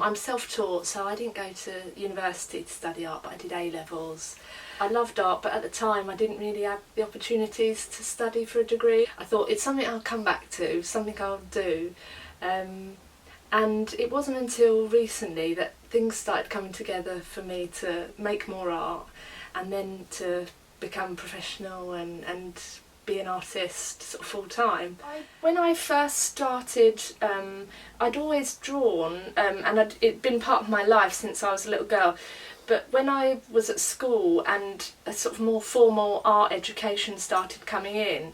I'm self-taught, so I didn't go to university to study art, but I did A-levels. I loved art, but at the time I didn't really have the opportunities to study for a degree. I thought it's something I'll come back to, something I'll do. And it wasn't until recently that things started coming together for me to make more art and then to become professional and be an artist sort of full time. When I first started, I'd always drawn, and it'd been part of my life since I was a little girl. But when I was at school and a sort of more formal art education started coming in,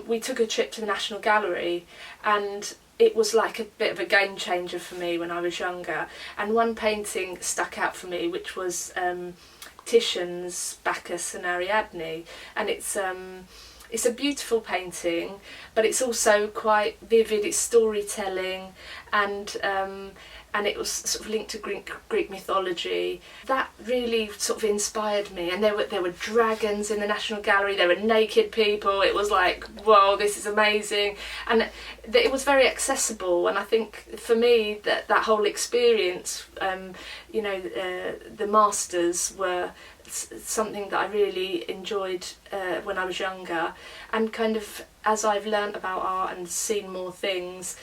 we took a trip to the National Gallery, and it was like a bit of a game changer for me when I was younger. And one painting stuck out for me, which was Titian's Bacchus and Ariadne, and it's a beautiful painting, but it's also quite vivid. It's storytelling, and it was sort of linked to Greek mythology. That really sort of inspired me. And there were dragons in the National Gallery. There were naked people. It was like, whoa, this is amazing. And it was very accessible. And I think for me that whole experience, the masters were something that I really enjoyed when I was younger. And kind of as I've learnt about art and seen more things,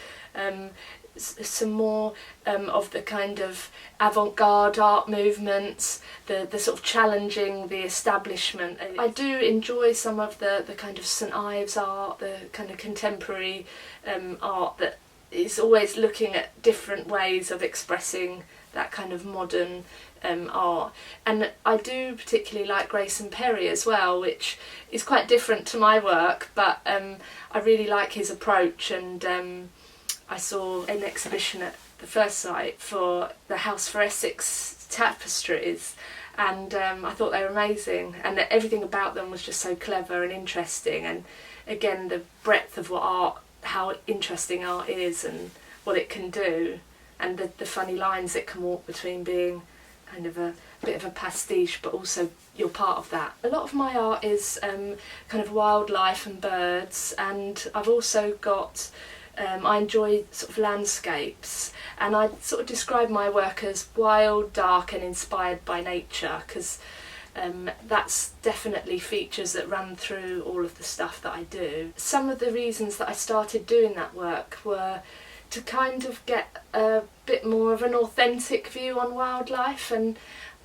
some more of the kind of avant-garde art movements, the sort of challenging the establishment. I do enjoy some of the kind of St Ives art, the kind of contemporary art that is always looking at different ways of expressing that kind of modern art. And I do particularly like Grayson Perry as well, which is quite different to my work, but I really like his approach. And I saw an exhibition at the First Sight for the House for Essex tapestries, and I thought they were amazing, and that everything about them was just so clever and interesting. And again, the breadth of how interesting art is and what it can do, and the funny lines it can walk between being kind of a bit of a pastiche but also you're part of that. A lot of my art is kind of wildlife and birds, and I've also got I enjoy sort of landscapes, and I sort of describe my work as wild, dark and inspired by nature, because that's definitely features that run through all of the stuff that I do. Some of the reasons that I started doing that work were to kind of get a bit more of an authentic view on wildlife. And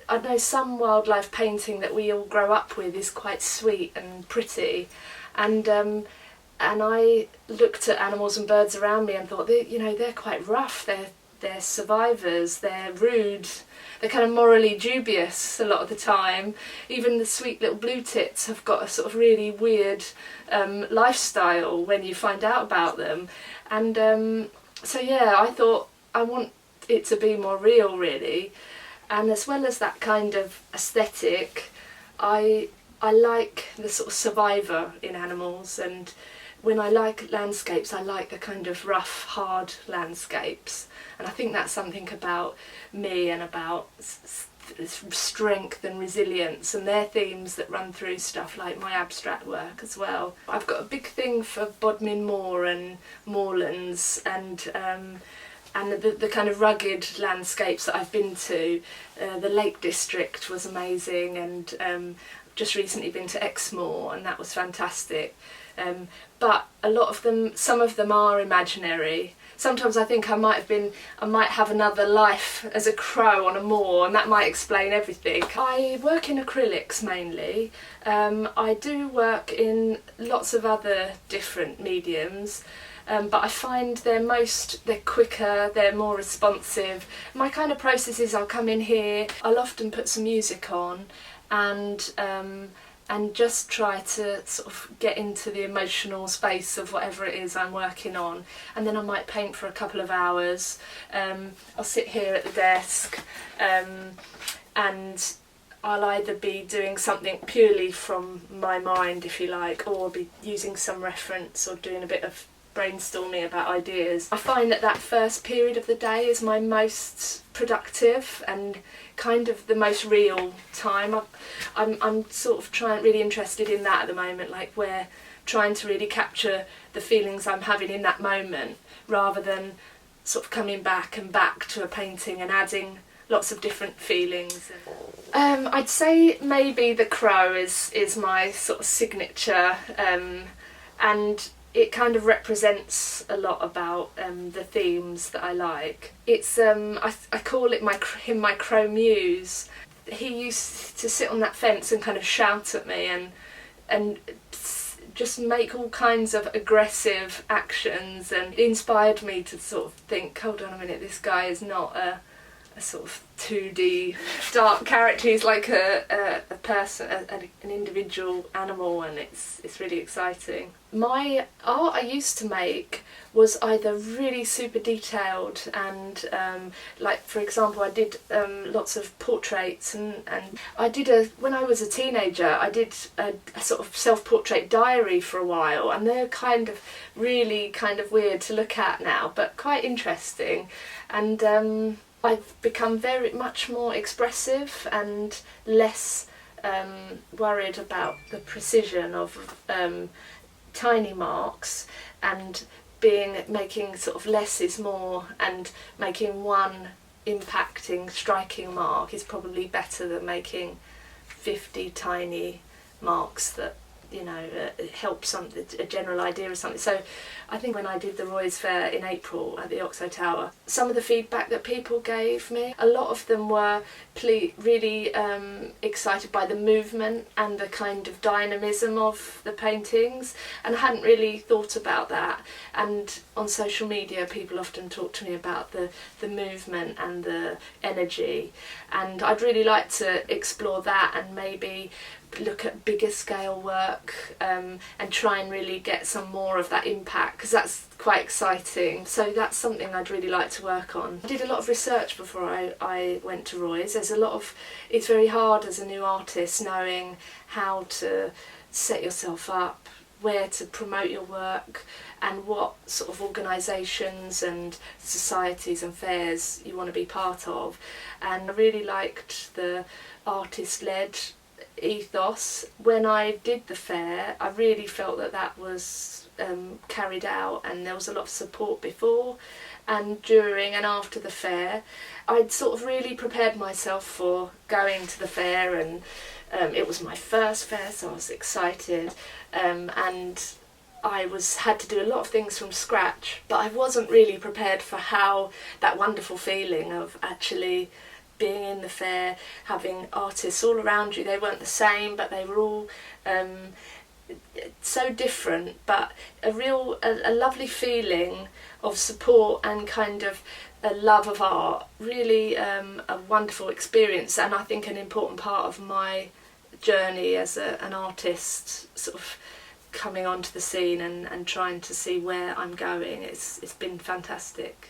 I know some wildlife painting that we all grow up with is quite sweet and pretty, and I looked at animals and birds around me and thought, they're quite rough, they're survivors, they're rude, they're kind of morally dubious a lot of the time. Even the sweet little blue tits have got a sort of really weird lifestyle when you find out about them. And I thought I want it to be more real, really. And as well as that kind of aesthetic, I like the sort of survivor in animals, and when I like landscapes, I like the kind of rough, hard landscapes. And I think that's something about me and about strength and resilience, and they're themes that run through stuff like my abstract work as well. I've got a big thing for Bodmin Moor and moorlands, and the kind of rugged landscapes that I've been to. The Lake District was amazing, and just recently been to Exmoor, and that was fantastic. But a lot of them, some of them are imaginary. Sometimes I think I might have another life as a crow on a moor, and that might explain everything. I work in acrylics mainly. I do work in lots of other different mediums, but I find they're quicker, they're more responsive. My kind of process is I'll come in here, I'll often put some music on, and just try to sort of get into the emotional space of whatever it is I'm working on. And then I might paint for a couple of hours. I'll sit here at the desk, and I'll either be doing something purely from my mind, if you like, or I'll be using some reference or doing a bit of brainstorming about ideas. I find that first period of the day is my most productive and kind of the most real time. I'm sort of really interested in that at the moment, like trying to really capture the feelings I'm having in that moment, rather than sort of coming back and back to a painting and adding lots of different feelings. I'd say maybe The Crow is my sort of signature, and it kind of represents a lot about the themes that I like. It's I call it him my crow muse. He used to sit on that fence and kind of shout at me and just make all kinds of aggressive actions, and it inspired me to sort of think, hold on a minute, this guy is not a sort of 2D dark character. He's like a person, an individual animal, and it's really exciting. My art I used to make was either really super detailed and like, for example, I did lots of portraits, and I did when I was a teenager I did a sort of self-portrait diary for a while, and they're kind of really kind of weird to look at now, but quite interesting. And I've become very much more expressive and less worried about the precision of tiny marks, and making sort of less is more, and making one impacting, striking mark is probably better than making 50 tiny marks that, you know, help a general idea of something. So I think when I did the Roy's Fair in April at the Oxo Tower, some of the feedback that people gave me, a lot of them were really excited by the movement and the kind of dynamism of the paintings, and I hadn't really thought about that. And on social media people often talk to me about the movement and the energy, and I'd really like to explore that and maybe look at bigger scale work, and try and really get some more of that impact, because that's quite exciting. So that's something I'd really like to work on. I did a lot of research before I went to Roy's. It's very hard as a new artist knowing how to set yourself up, where to promote your work, and what sort of organisations and societies and fairs you want to be part of. And I really liked the artist-led ethos. When I did the fair, I really felt that was carried out, and there was a lot of support before and during and after the fair. I'd sort of really prepared myself for going to the fair, and it was my first fair, so I was excited, and I had to do a lot of things from scratch, but I wasn't really prepared for that wonderful feeling of actually being in the fair, having artists all around you. They weren't the same, but they were all so different, but a lovely feeling of support and kind of a love of art. Really a wonderful experience, and I think an important part of my journey as an artist, sort of coming onto the scene and trying to see where I'm going. It's been fantastic.